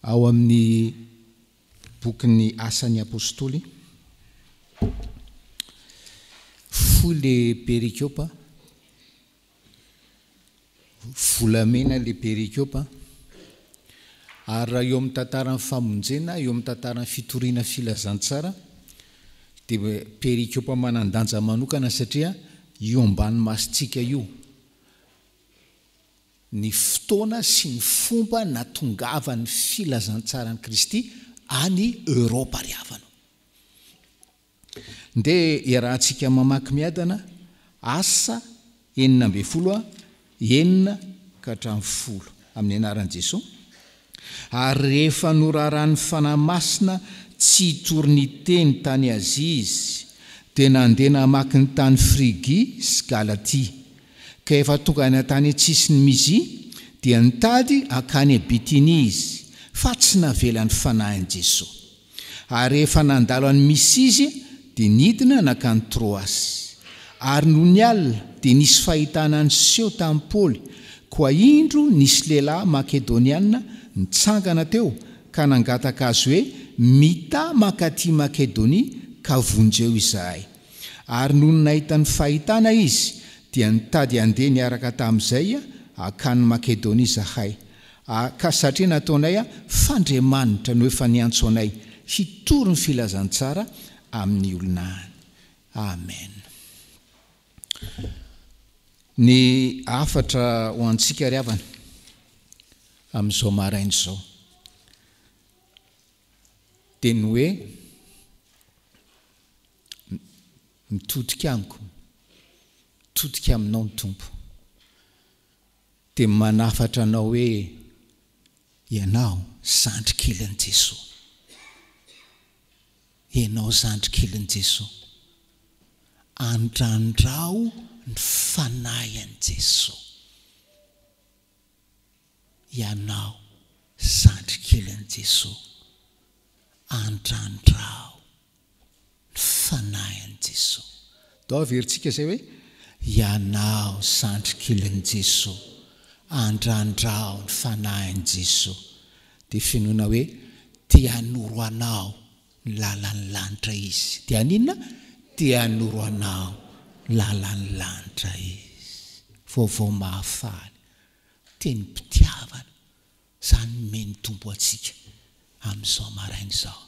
ao amin'ny bokyny asan'ny apôstôly le perikiopa volamena le perikiopa ary raha eo amin'ny tantaran'ny famonjena eo amin'ny tantaran'ny fitoriana filazantsara dia perikiopa manandanja manokana satria io ambany masitsika io ny fotoana sy ny fomba natongavan'ny filazantsarany Kristy any Eropa ry havana. Nde iarahantsika mamaky miadana asa 9:9-10 amin'ny anaran'i Jesosy. Ary rehefa noraran'ny fanahy masina tsy hitoriny teny tany Azia izy dia nandeha namaky ny tany Frigia sy Galatia, ka efa tonga ny tany antsisiny Mizia dia nitady akany Bitinia izy fa tsy navelan'ny fanahiny Jesosy. Ary rehefa nandalo any Misia dia nidina nakany Troasy. Ary no ny alina dia nisy fahitana niseho tamin'ny Paoly, koa indro nisy lehilahy Makedoniana nitsangana teo ka nangataka azy hoe mita makaty Makedonia ka vonjeo izahay. Ary no nahita ny fahitana izy dia nitady andeha niaraka tamin'izay akany Makedonia izahay, ka satria nataonay fandriamanitra no efa niantso anay hitory ny filazantsara amin'ny olona any. Amen. Ny afatra ho antsika ry havana amin'izao maraina izao dia ny hoe mitodika amiko, mitodika aminao ny Tompo, dia manafatra anao hoe ianao zandrikelin'i Jesosy, ianao zandrikelin'i Jesosy, andrandrao ny fanahy an'i Jesosy, ianao zandrikelin'i Jesosy, andrandrao ny fanahy an'i Jesosy. Dao averintsika izay hoe ianao zandrikelin'i Jesosy, andrandrao ny fanahy an'i Jesosy, dia finoana hoe tia hanoro anao ny lalan'ny lanitra izy. Dia aninona? Tia hanoro anao lalan'ny lanitra izy. Vaovao mahafaly, teny mpitiavana, izany meny tombo atsika amin'izao maraina izao.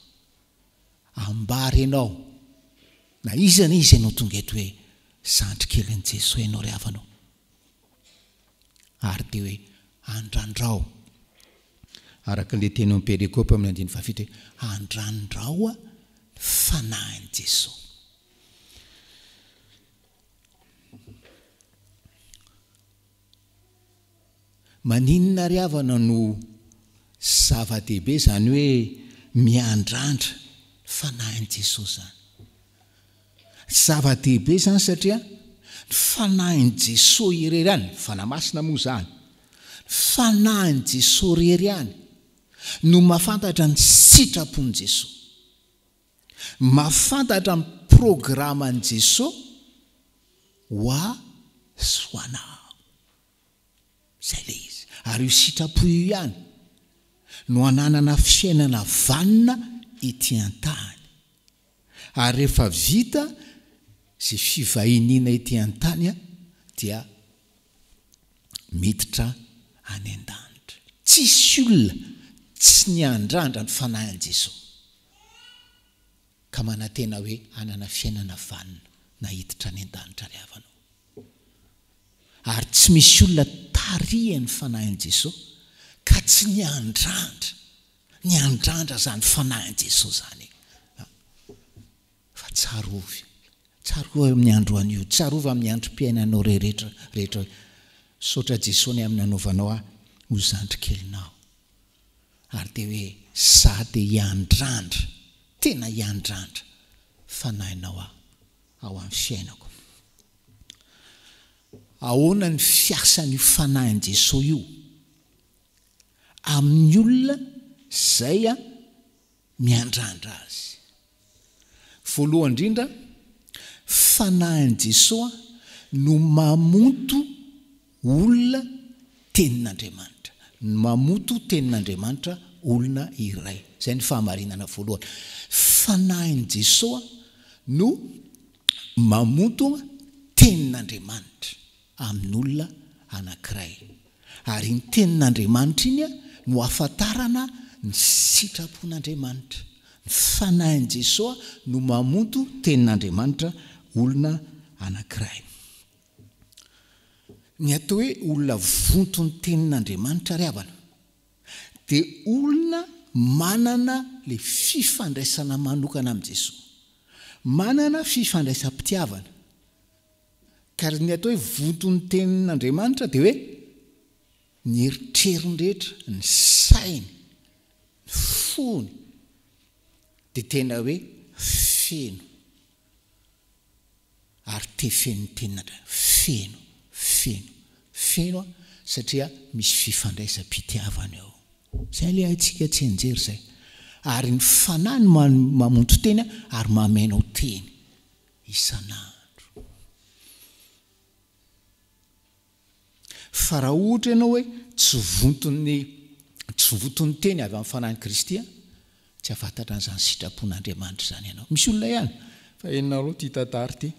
Ambary ianao na iza ianao tonga eto hoe zandrikelin'i Jesosy ianao ry havanao, ary dia hoe andrandrao araka le teny amin'ny perikôpa amin'ny 9:7 hoe andrandrao fanahin'i Jesosy. Maninona ry havana no zava-dehibe zany hoe miandrandra fanahin'i Jesosy zany? Zava-dehibe zany satria ny fanahin'i Jesosy irery any, fanahy masina moa zany, fanahin'i Jesosy irery any no mahafantatra ny sitrapon'i Jesosy, mahafantatra ny programan'i Jesosy ho ahy sy ho anao. Zay le izy. Ary io sitrapo io ihany no ananana fiainana vanina ety an-tany. Ary rehefa vita izay fivahiniana ety an-tany dia miditra any an-danitra. Tsisy olona tsy niandrandra ny fanahin'i Jesosy ka manantena hoe anana fiainana vanina na hiditra any an-danitra ry havanao. Ary tsy misy olona tarihan'ny fanahin'i Jesosy ka tsy niandrandra zany fanahin'i Jesosy zany. Fa tsarovy amin'ny andro an'io, tsarovy amin'ny androm-piainanao rehetra saotra Jesosy amin'ny nanaovanao ho zandrikelinao. Ary dia hoe za dia hiandrandra, tena hiandrandra fanahinao ao amin'ny fiainako. Ahoana ny fiasan'io fanahin'i Jesosy io amin'ny olona izay miandrandra azy? Voalohany indrindra, fanahin'i Jesosy no mamonto olona tenin'Andriamanitra, mamonto tenin'Andriamanitra olona iray. Zay ny fahamarinana voalohany. Fanahin Jesosy no mamonto tenin'Andriamanitra amin'olona anankiray. Ary ny tenin'Andriamanitra iny no ahafantarana ny sitrapon'Andriamanitra. Ny fanahin Jesosy no mamonto tenin'Andriamanitra olona anankiray. Ny atao hoe olona vonto ny tenin'Andriamanitra ry havana dia olona manana le fifandraisana manokana amin'i Jesosy, manana fifandraisam-pitiavana. Ka ny atao hoe vonto ny tenin'Andriamanitra dia hoe ny eritrerin rehetra, ny sainy, ny fony dia tena hoe feno. Ary tefen'ny tenin'Andriamanitra feno satria misy fifandraisam-pitiavana eo. Zay le antsika tsy enjery zay. Ary ny fanahy no mamonto teny ary mamainao teny isan'andro. Fa raha ohatra ianao hoe tsy vontony teny avy amin'ny fanahin'i Kristy, tsy afantatra an'izany sitrapon'Andriamanitra zany ianao. Misy olona ihany fa enareo ty tantara ty.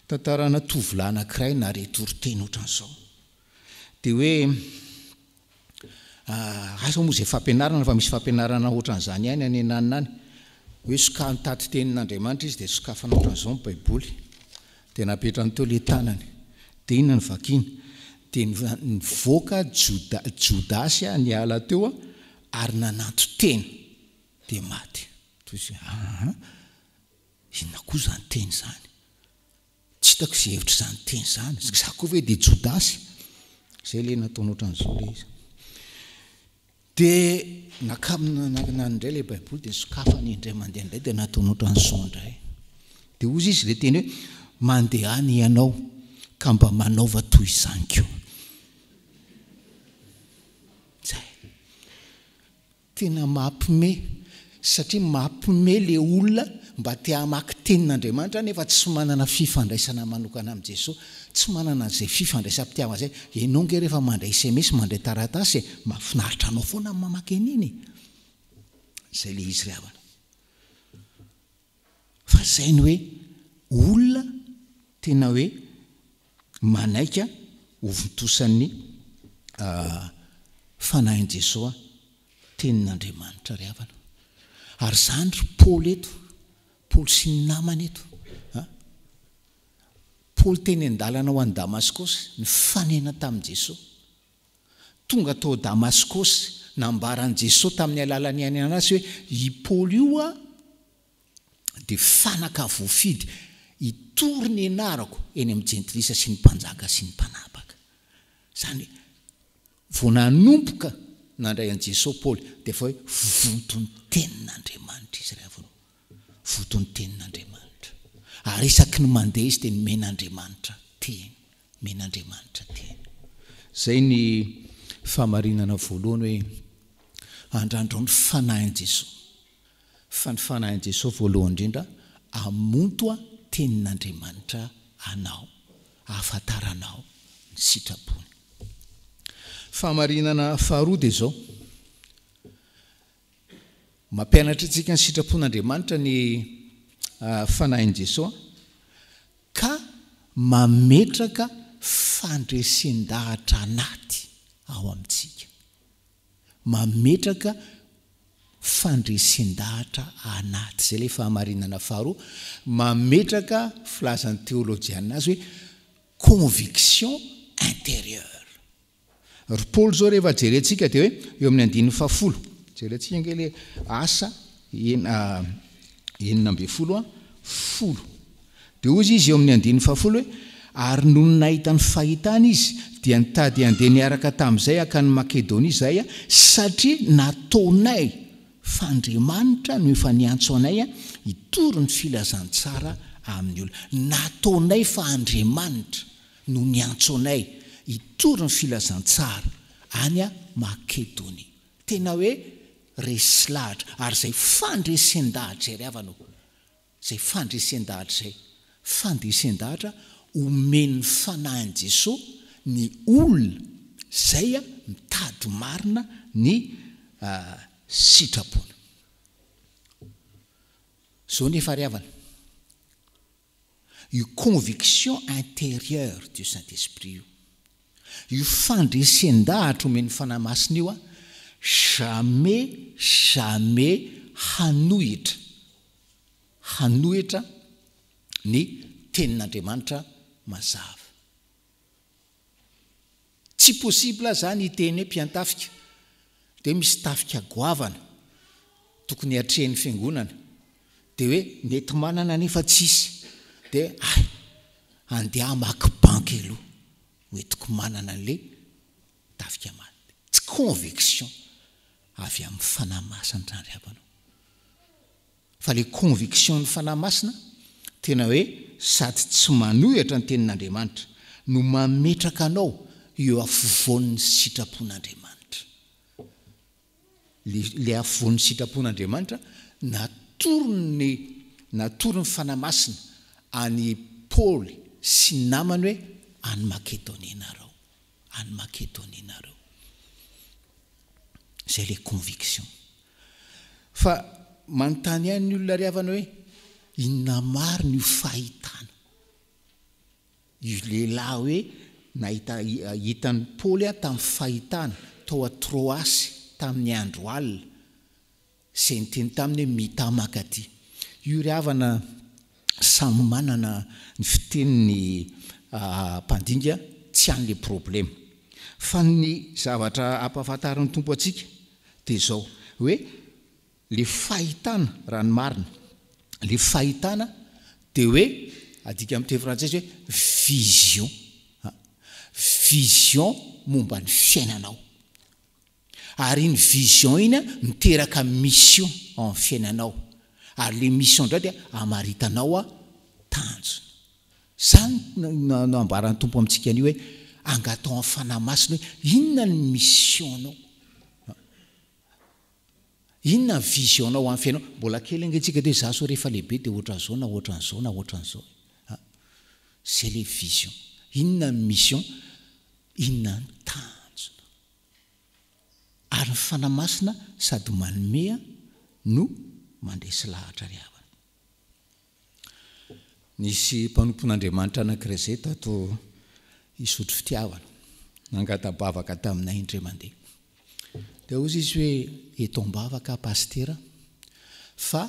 Tantarana tovolahy anankiray na retory teny ohatran'izao. Dia hoe asa moa izay fampianarana fa misy fampianarana ohatran'izany ihany any ananiny. Hoe soka mitady tenin'Andriamanitra izy dia sokafana ohatran'izao ny Baiboly. Dia napetrany teo le tanany. Dia inona ny vakiana? Dia nivoaka Jodasy niala teo ary nananto teny dia maty. Inona koa zany teny zany? Tsy hitako izay hevitra izany teny zany. Za koa hoe dia Jodasy. Zay le nataony ohatran'izao le izy. Dia nakamina indray le Baiboly dia sokafany indray mandeha indray dia nataony ohatran'izao indray. Dia ozy izy le teny hoe mandehany ianao ka mba manaova toy izany koa. Zay. Tena mampime satria mampime le olona mba te hamaky tenin'Andriamanitra nefa tsy manana fifandraisana manokana amin'i Jesosy, tsy manana an'izay fifandraisam-pitiavana zay. Ianao nge rehefa mandray SMS, mandray taratasy, mahafinaritra anao foana mamaky an'iny. Zay le izy ry havana. Fa zay ny hoe olona tena hoe manaika hovontosan'ny fanahin Jesosy tenin'Andriamanitra ry havana. Ary zany ry Paoly eto, Paoly sy ny namany eto. Paoly teny an-dalana ho an'i Damaskosy ny fanena tamin'i Jesosy. Tonga tao Damaskosy nambaran'i Jesosy tamin'ny alalany any anazy hoe i Paoly io dia fanaka voafidy hitory ny anarako eny amin'ny jentilisa sy ny mpanjaka sy ny mpanapaka. Zany vao nanomboka nandray an'i Jesosy Paoly dia efa hoe votony tenin'Andriamanitra izy ry havana. Votony tenin'Andriamanitra. Ary isaky ny mandeha izy dia ny men'Andriamanitra teny. Men'Andriamanitra teny. Zay ny fahamarinana voalohany hoe andrandro ny fanahin Jesosy. Fa ny fanahin Jesosy voalohany indrindra amonto tenin'Andriamanitra anao, ahafantaranao ny sitrapony. Fahamarinana faharoa dia zao. Mampianatra antsika ny sitrapon'Andriamanitra ny fanahin Jesosy ka mametraka fandresen-dahatra anaty ao amintsika. Mametraka fandresen-dahatra anaty. Zay le fahamarinana faharoa. Mametraka filazan'ny théologiana azy hoe conviction intérieure. Ry Paoly zao rehefa jerentsika dia hoe eo amin'ny 10:10. Jerentsika nge le asa 9:10. Dia ozy izy eo amin'ny 10:10 hoe ary noho nahita ny fahitana izy dia nitady handeha niaraka tamin'izay akany Makedonia izay satria nataonay fa Andriamanitra no efa niantso anay hitory ny filazantsara amin'ny olona. Nataonay fa Andriamanitra no niantso anay hitory ny filazantsara any Makedonia. Tena hoe resy lahatra. Ary zay fandresen-dahatra ry havana. Zay fandresen-dahatra zay. Fandresen-dahatra omen'ny fanahin Jesosy ny olona zay mitady marina ny sitrapona. Zao nefa riavana, io conviction intérieure du Saint-Esprit io fandresen-dahatra omeny fanahy masina io jamais hanohitra ny tenin'Andriamanitra mazava. Tsy possible zany hiteny hoe mpiantafika de misy tafika goavana tokony hatrehan'ny fiangonana de hoe mety manana nefa tsisy de andeha hamaky banky aloha hoetiko manana an'le tafika maty. Tsy conviction avy amin'ny fanahy masina zany avanao, fa le conviction ny fanahy masina tena hoe sady tsy manohitra ny tenin'Andriamanitra no mametraka anao eo afovoan'ny sitrapon'Andriamanitra. Le afovoan'ny sitrapon'Andriamanitra natory ny fanahy masina any Paoly sy namany hoe any Makedonia nareo. Zay le conviction. Fa manontany ihany ny olona riavana hoe inona marina io fahitana. Io lehilahy hoe hitany Paoly tamin'ny fahitana tao a Troasy tamin'ny andro alina zay nyteny taminy hoe mitamakaty. Io riavana samy manana ny fiteniny mpandinga tsy an'le problème. Fa ny zavatra ampahafantarin'ny tompo atsika de zao hoe le fahitana raha ny marina, le fahitana de hoe adika amin'ny teny frantsay hoe vision momba ny fiainanao. Ary iny vision iny miteraka mission amin'ny fiainanao. Ary le mission ndray dia amaritanao tanjona. Zany no ambaran'ny tompo amintsika an'io hoe angatao amin'ny fanahy masina hoe inona ny missionao, inona ny visionao amin'ny fiainao. Mbola kely angatsika de za so rehefa lehibe de ohatran'izao na ohatran'izao na ohatran'izao. C'est les visions. Inona ny mission, inona ny tanjona. Ary ny fanahy masina sady manome no mandresy lahatra riavana. Nisy mpanompon'Andriamanitra anankiray zay tato isotro fitiavana, nangatabavaka taminay indray mandeha. De ozy izy hoe eto am-bavaka pastera fa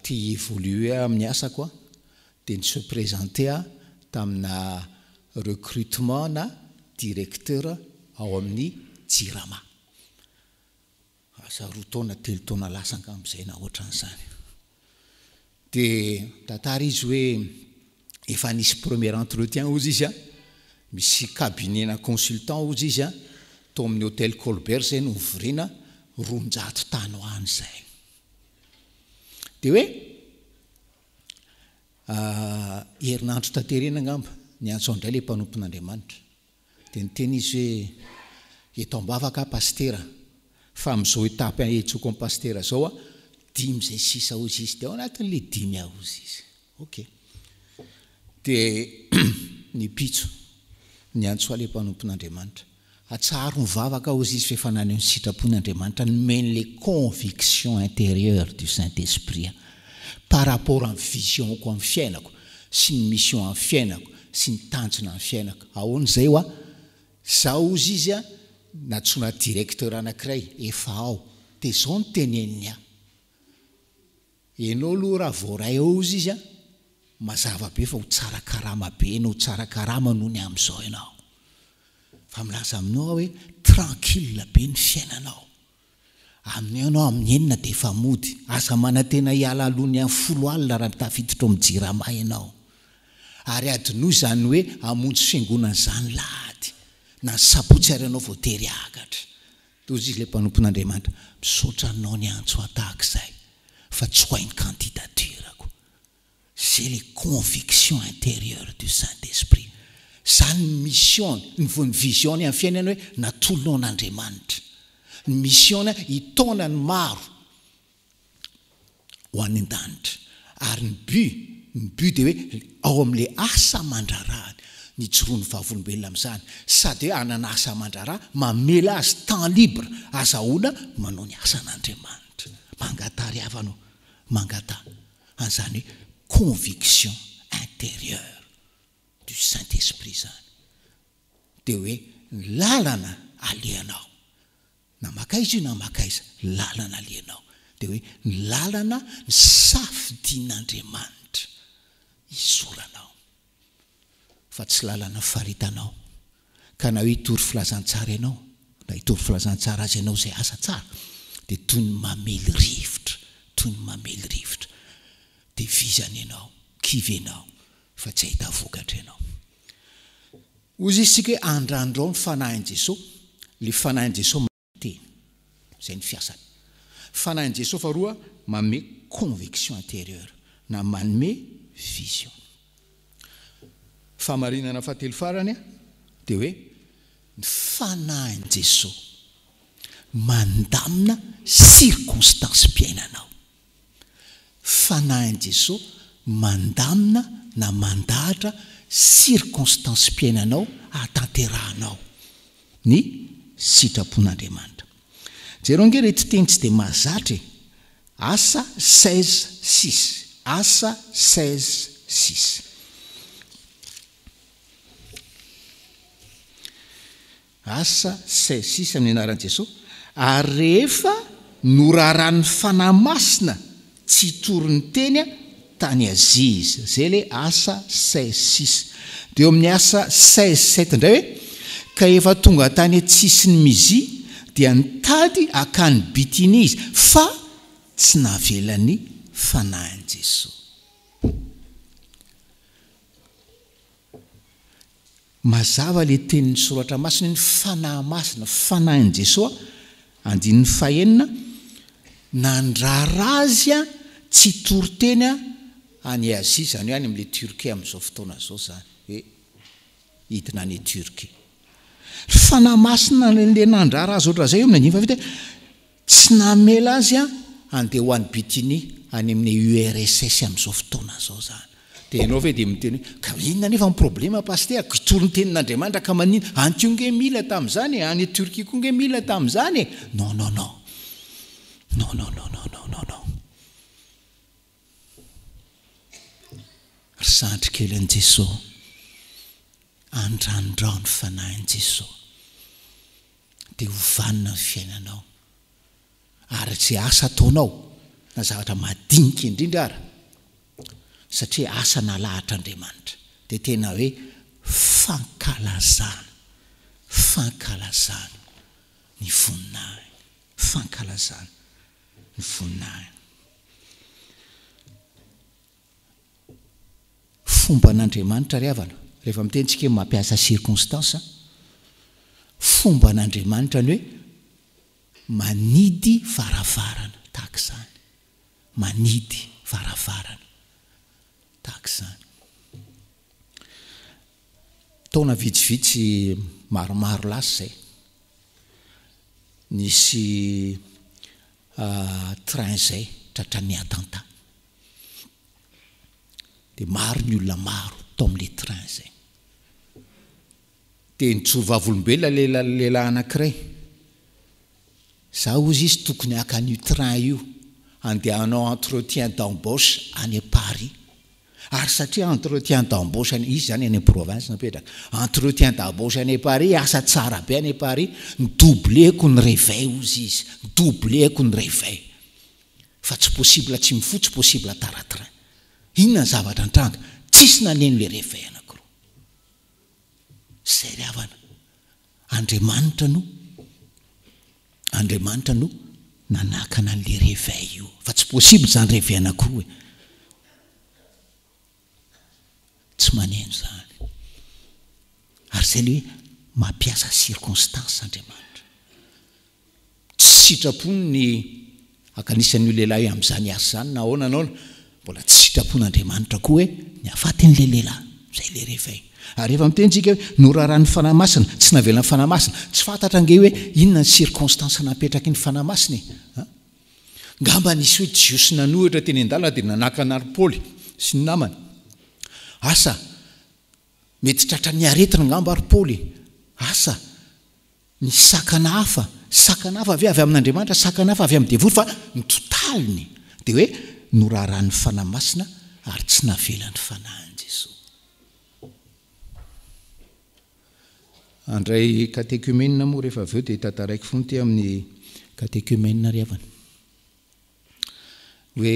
tia évoluer amin'ny asako de ny se présenter tamina recrutement na directeur ao amin'ny Jirama. Asa 2 taona 3 taona lasa ankamizay na ohatran'izany. De tantara izy hoe efa nisy premier entretien ozy izy misy cabinet na consultant ozy izy to amin'ny hôtel Colbert zay no mivorina 200 tany ho any zay. De hoe herinandro tanterena angamba ny antso indray le mpanompon'Andriamanitra de niteny izy hoe eto am-bavaka pastera fa amin'izao etapy etsoko amin'ny pastera zao 5 zay sisa ozy izy de ao anatin'le 5 ozy izy. Ok. De ny pitso ny antsoa le mpanompon'Andriamanitra atsaro mivavaka ozy izy fefa nany amin'ny sitrapon'Andriamanitra nomeny le conviction intérieure du Saint-Esprit par rapport amin'ny visionko amin'ny fiainako sy ny mission amin'ny fiainako sy ny tanjona amin'ny fiainako. Ahoana zay zao ozy izy natsona directeur anankiray efa ao de zao ny teneniny enao aloha raha voaray ao ozy izy mazava be fa ho tsara karama be no tsara karama noho ny amin'izao ianao. Fa milaza aminao hoe tranquille be ny fiainanao. Amin'ny anao amin'ny enina de efa mody. Asa manantena hiala alohany amin'ny 10 alina raha tafiditra amin'ny Jirama ianao. Ary adinoy zany hoe hamonjy fiangonana zany lahady. Na sapotsy ary anao vao tery akatra. Tozy izy le mpanompon'Andriamanitra misaotra anao ny antso tahak'izay fa tsy ho hainy candidaturako. C'est les convictions intérieures du Saint-Esprit. Zany mission, ny vision amin'ny fiainana hoe natolonao n'Andriamanitra. Ny mission hitona ny maro ho any an-danitra. Ary ny but de hoe ao amin'le asa mandrarahany ny joroany vavolombelona amin'izany sady hoe ananasa mandrara mamela azy temps libre azahoana manao ny asan'Andriamanitra mangatary havanao mangata an'izany hoe conviction intérieure du Saint-Esprit zany dia hoe lalana alehanao na makaiza io na makaiza lalana alehanao dia hoe lalana ny safidian'Andriamanitra isoranao fa tsy lalana faritanao ka na hoe hitory filazantsara ianao na hitory filazantsara azy ianao zay asa tsara dia toy ny mamely rivotra dia vizany ianao kivy ianao fa tsy ahita vokatra ianao ozy izy sika hoe andrandrao ny fanahin'i Jesosy le fanahin'i Jesosy teny zay ny fiasany fanahin'i Jesosy faharoa manome conviction intérieure na manome vision famarinana fahatelo farany dia hoe ny fanahin'i Jesosy mandamina circonstance mpiainanao fanahin'i Jesosy mandamina na mandahatra circonstance mpiainanao atanterahanao ny sitrapon'Andriamanitra jereo nge reto teny tsy dia mahazatra asa 16:6 asa 16:6 asa 16:6 amin'ny anaran'i Jesosy ary rehefa noraran'ny fanahy masina tsy hitory ny teny tany Aziza zay le asa 16:6 dia eo amin'ny asa 16:7 indray hoe ka efa tonga tany tsisy ny Mizy dia nitady akany Bitiny izy fa tsy navelany fanahin'i Jesosy mazava le tenin'ny soratra masina ny fanahy masina fanahin'i Jesosy andin'ny fahenina nandrara azy tsy tory teny any Azia zany hoe any amin'le Turquie amin'izao fotoana zao zany hoe hidina any Turquie fanahy masina le nandrara azy oatra zay io amin'ny fa vita tsy namela azy andeha ho an'ny Bitiny any amin'ny URSS amin'izao fotoana zao zany dia ianao ve dia miteny hoe ka inona nefa ny problema paster kitory ny tenin'Andriamanitra ka manina anty nge mila tamin'izany any Turquie koa nge mila tamin'izany non ry sandrikelin'i Jesosy andrandrao ny fanahin'i Jesosy dia hovanina ny fiainanao ary tsy asa ataonao na zavatra madinika indrindra ara satria asa nalahatr'Andriamanitra dia tena hoe fankalazana ny voninahiny fankalazana ny voninahiny fomba n'Andriamanitra ry havana rehefa mitentsika hoe mampiasa circonstance fomba n'Andriamanitra ny hoe manidy varavarana tahaka izany manidy varavarana tahaka izany taona vitsivitsy maromaro lasa zay nisy train zay tratran'ny attentat dia maro ny olona maro tao amin'le train zay dia nijoro vavolombelona lehilahy anankiray za ozy izy tokony hakan'io train io andeha hanao entretien d'embauche any Paris ary satria entretien d'embauche izy zany any province napetraka entretien d'embauche any Paris asa tsara be any Paris nidobleko ny réveil ozy izy nidobleko ny réveil fa tsy possible tsy mifoha tsy possible tara-train inona ny zavatra antranga tsisy naneno le réveil anankiroa zay ry havana Andriamanitra no nanakana an'le réveil io fa tsy possible zany réveil anankiroa tsy maneno zany ary zay le hoe mampiasa circonstance Andriamanitra tsy sitrapony ny akanisan'io lehilahy amin'izany asa zany na ahoana anao mbola tsy sitrapon'Andriamanitra koa hoe ny afatin'le lehilahy zay le réveil ary rehefa mitentsika hoe noraran'ny fanahy masina tsy navelany fanahy masina tsy fantatra nge hoe inona ny circonstance napetraky ny fanahy masina ngamba nisy hoe jiosy nanohitra teny an-dalana dia nanakana ry Paoly sy ny namany asa mety tratra ny aretina ngamba ary Paoly asa ny sakana hafa avy amin'Andriamanitra sakana hafa avy amin'ny devoly fa ny totaliny dia hoe norarahan'ny fanahy masina ary tsy navelan'ny fanahin Jesosy. Andray katekumène moa rehefa avy eo dia tantaraiky foana ty amin'ny katekumène ry havana hoe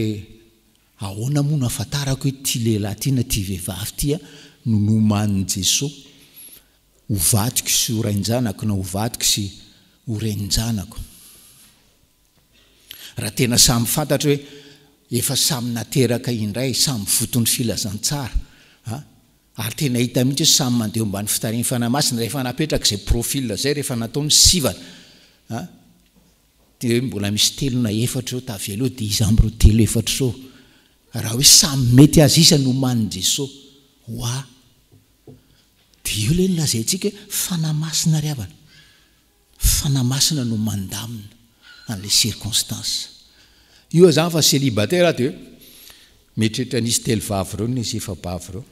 ahoana moa no ahafantarako hoe ty lehilahy ty na ty vehivavy tya no nomanin'i Jesosy ho vadiko sy ho rain-janako na ho vadiko sy ho renin-janako. Raha tena samy fantatra hoe efa samy nateraka indray samy fotony filazantsara ary tena hita mihitsy hoe samy mandeha ambany fitarian'ny fanahy masina rehefa napetraka izay profil zay rehefa nataony sivana dia hoe mbola misy telo na efatra eo tavela eo dia izy am'ireo telo efatra eo raha hoe samy mety azy isa no manin'i Jesosy dia io le nolazaintsika fanahy masina ry havana fanahy masina no mandamina an'ilay circonstance io zany fa célibataire dia mieritreritra nisy telo vavy ireo nisy efa bavy ireo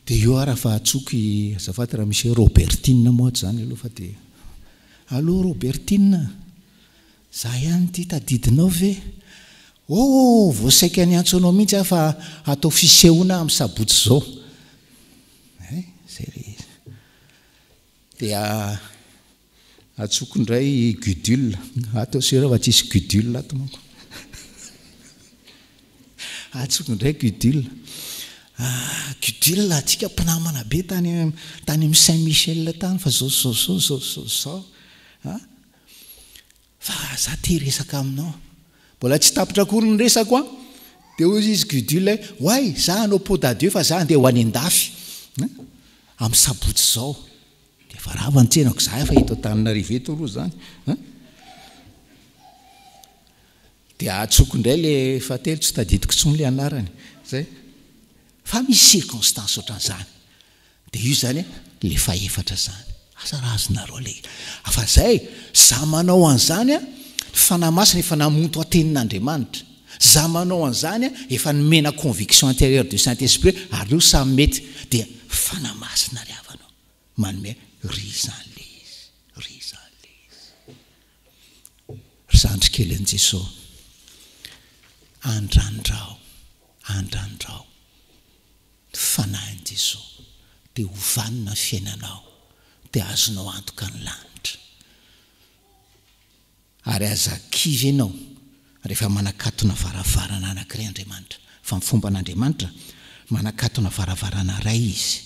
dia io raha fa atsoky azafady raha misy Robertine moa zany aloha fa dia allo Robertine za ihany ty tadidinao ve voasaika ny antso anao mihitsy aho fa atao fisehoana amin'ny sabotsy zao zay rehetra dia atsoko indray Gudule atao sera fa tsisy Gudule ato manko atsoko indray Gudule Gudule atsika mpinamana be tany amin'ny Saint-Michel tany fa zao fa za te resaka aminao mbola tsy tapitra akory ny resako dia ozy izy Gudule hoay za anao pot d'adieu fa za andeha ho any an-dafy amin'ny sabotsy zao dia fa raha vantsenako za fa hita Antananarivo eto aloha zany dia atsoko indray le fatelo tsy tadidiko tsony le anarany zay fa misy circonstance ohatran'izany dia io zany le faefatra zany asa raha azonareo le afa zay za manao an'izany fanahy masina efa namonto atenin'Andriamanitra za manao an'izany efa nomena conviction intérieure du Saint-Esprit ary io samy mety dia fanahy masina ry havanao manome ry zany le izy ry zandrikelin'i Jesosy andrandrao fanahin'i Jesosy dia hovanona fiainanao dia azonao antoka ny lanitra ary azakivy ianao rehefa manakatona varavarana anankiray Andriamanitra fa ny fomba an'Andriamanitra manakatona varavarana iray izy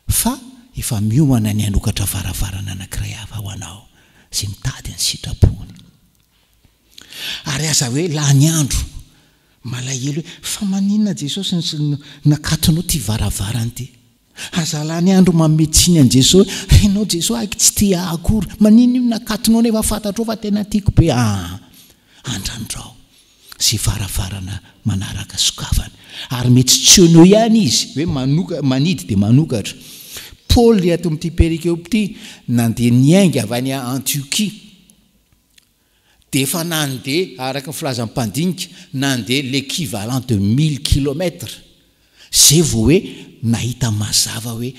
fa efa miomana ny hanokatra varavarana anankiray hafa ho anao izay mitady ny sitrapony ary aza hoe laha ny andro malahelo hoe fa maninona Jesosy nakatonao ty varavarana ty aza laha ny andro mametsiny an Jesosy hainao Jesosy aiky tsy tia akory maninona io nakatonao nefa fantatrao fa tena tiako be andrandrao sy varavarana manaraka sokavana ary mety tsy onao ihany izy hoe manidy dia manokatra Paoly ato amin'ity perika eo ty nandeha niainga avy any Antiokia dia efa nandeha araka ny filazan'ny mpandinika nandeha l'équivalent de 1000 kilomètres zay vao hoe nahita mazava hoe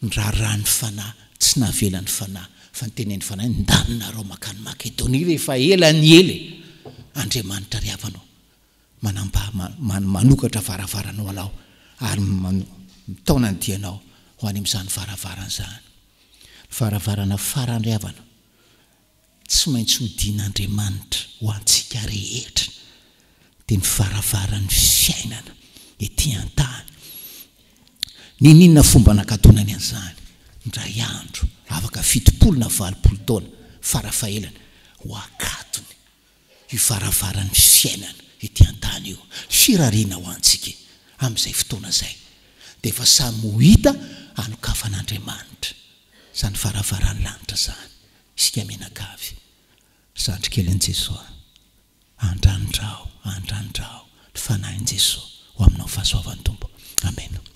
ndraran'ny fanahy tsy navelan'ny fanahy fa nytenen'ny fanahy ndanonareo makany Makedonia rehefa ela ny ele Andriamanitra ry havanao manokatra varavaranao anao ary mitaona ny dianao ho any amin'izany varavarana zany varavarana farany ry havana tsy maintsy hodian'Andriamanitra ho antsika rehetra dia ny varavaran'ny fiainana ety an-tany ninona fomba nakatonany an'izany ndray andro afaka 70 na 80 taona farafaelana ho akatony io varavaran'ny fiainana ety an-tany io firariana ho antsika amin'izay fotoana zay dia efa samy ho hita anokafan'Andriamanitra zany varavaran'ny lanitra zany isika menakavy zandrikelin'i Jesosy andrandrao ny fanahin'i Jesosy ho aminao fahasoavan'ny Tompo amen.